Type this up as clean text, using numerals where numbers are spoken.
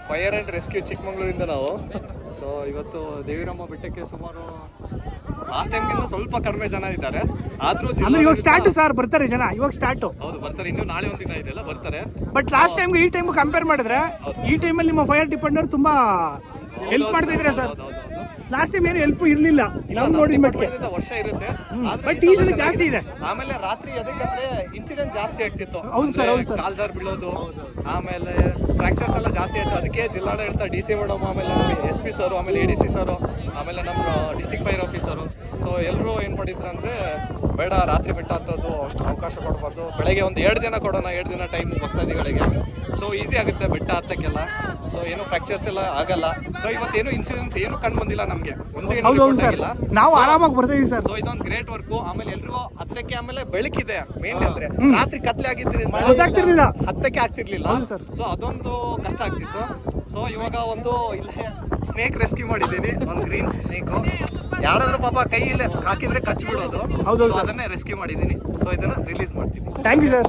Fire and rescue ಚಿಕ್ಕಮಂಗ್ಳೂರಿಂದ ನಾವು. So ಇವತ್ತು ದೇವಿರಮ್ಮ ಬೆಟ್ಟಕ್ಕೆ ಸುಮಾರು ಲಾಸ್ಟ್ ಟೈಮ್ಗಿಂತ ಸ್ವಲ್ಪ ಕಡಿಮೆ ಜನ ಇದ್ದಾರೆ. ಆದ್ರೂ ಇವಾಗ ಸ್ಟಾರ್ಟ್ ಸರ್ ಬರ್ತಾರೆ ಜನ, ಇವಾಗ ಸ್ಟಾರ್ಟ್. ಹೌದು ಬರ್ತಾರೆ, ಇನ್ನು ನಾಳೆ ಒಂದಿನ ಇದೆಲ್ಲ ಬರ್ತಾರೆ. ಬಟ್ ಲಾಸ್ಟ್ ಟೈಮ್ಗೆ ಈ ಟೈಮ್ ಕಂಪೇರ್ ಮಾಡಿದ್ರೆ ಈ ಟೈಮಲ್ಲಿ ನಿಮ್ಮ ಫೈರ್ ಡಿಪಾರ್ಟ್ಮೆಂಟ್ ತುಂಬಾ ಹೆಲ್ಪ್ ಮಾಡ್ತಾ ಇದ್ರೆ ಸರ್. ಲಾಸ್ಟ್ ಟೈಮ್ ಏನು ಹೆಲ್ಪ್ ಇರಲಿಲ್ಲ ನಾವು ನೋಡಿದ ಮಟ್ಟಿಗೆ. ವರ್ಷ ಇರುತ್ತೆ ಬಟ್ ಈ ಸಲ ಜಾಸ್ತಿ ಇದೆ. ಆಮೇಲೆ ರಾತ್ರಿ ಅದಕ್ಕಂದ್ರೆ ಇನ್ಸಿಡೆಂಟ್ ಜಾಸ್ತಿ ಆಗ್ತಿತ್ತು. ಹೌದು ಸರ್, ಹೌದು ಸರ್. ಕಾಲ್ಜಾರ್ ಬೀಳೋದು, ಆಮೇಲೆ ಫ್ರಾಕ್ಚರ್ಸ್ ಎಲ್ಲ ಜಾಸ್ತಿ ಆಯ್ತು. ಅದಕ್ಕೆ ಜಿಲ್ಲಾಡಳಿತ DC ಮೇಡಮ್, ಆಮೇಲೆ SP ಸರ್, ಆಮೇಲೆ ADC ಸರ್, ಆಮೇಲೆ ನಮ್ಮ ಡಿಸ್ಟ್ರಿಕ್ಟ್ ಫೈರ್ ಆಫೀಸರು, ಸೊ ಎಲ್ಲರೂ ಏನು ಮಾಡಿದ್ರು ಅಂದರೆ ಬೇಡ ರಾತ್ರಿ ಬೆಟ್ಟ ಹತ್ತೋದು ಅಷ್ಟು ಅವಕಾಶ ಕೊಡಬಾರ್ದು, ಬೆಳಗ್ಗೆ ಒಂದು 2 ದಿನ ಕೊಡೋಣ, 2 ದಿನ ಟೈಮ್ ಭಕ್ತಾದಿಗಳಿಗೆ. ಸೊ ಈಸಿ ಆಗುತ್ತೆ ಬೆಟ್ಟ ಹತ್ತಕ್ಕೆಲ್ಲ. ಸೊ ಏನು ಫ್ರಾಕ್ಚರ್ಸ್ ಎಲ್ಲ ಆಗಲ್ಲ. ಸೊ ಇವತ್ತೇನು ಇನ್ಸಿಡೆನ್ಸ್ ಏನು ಕಂಡು ಬಂದಿಲ್ಲ ನಮಗೆ, ಒಂದೇನು ಆಗಿಲ್ಲ. ನಾವು ಆರಾಮಾಗಿ ಬರ್ತೀವಿ ಸರ್. ಸೊ ಇದೊಂದು ಗ್ರೇಟ್ ವರ್ಕು. ಆಮೇಲೆ ಎಲ್ರಿಗೂ ಹತ್ತಕ್ಕೆ, ಆಮೇಲೆ ಬೆಳಕಿದೆ ಮೇನ್ ಅಂದ್ರೆ, ರಾತ್ರಿ ಕತ್ಲೆ ಆಗಿದ್ರಿಂದ ಹತ್ತಕ್ಕೆ ಆಗ್ತಿರ್ಲಿಲ್ಲ. ಸೊ ಅದೊಂದು ಕಷ್ಟ ಆಗ್ತಿತ್ತು. ಸೊ ಇವಾಗ ಒಂದು ಇಲ್ಲೇ ಸ್ನೇಕ್ ರೆಸ್ಕ್ಯೂ ಮಾಡಿದ್ದೀನಿ, ಒಂದು ಗ್ರೀನ್ ಸ್ನೇಕ್. ಯಾರಾದ್ರೂ ಪಾಪ ಕೈಯಲ್ಲಿ ಹಾಕಿದ್ರೆ ಕಚ್ಚಿ ಬಿಡೋದು, ಅದನ್ನೇ ರೆಸ್ಕ್ಯೂ ಮಾಡಿದ್ದೀನಿ. ಸೊ ಇದನ್ನ ರಿಲೀಸ್ ಮಾಡ್ತೀನಿ. Thank you sir.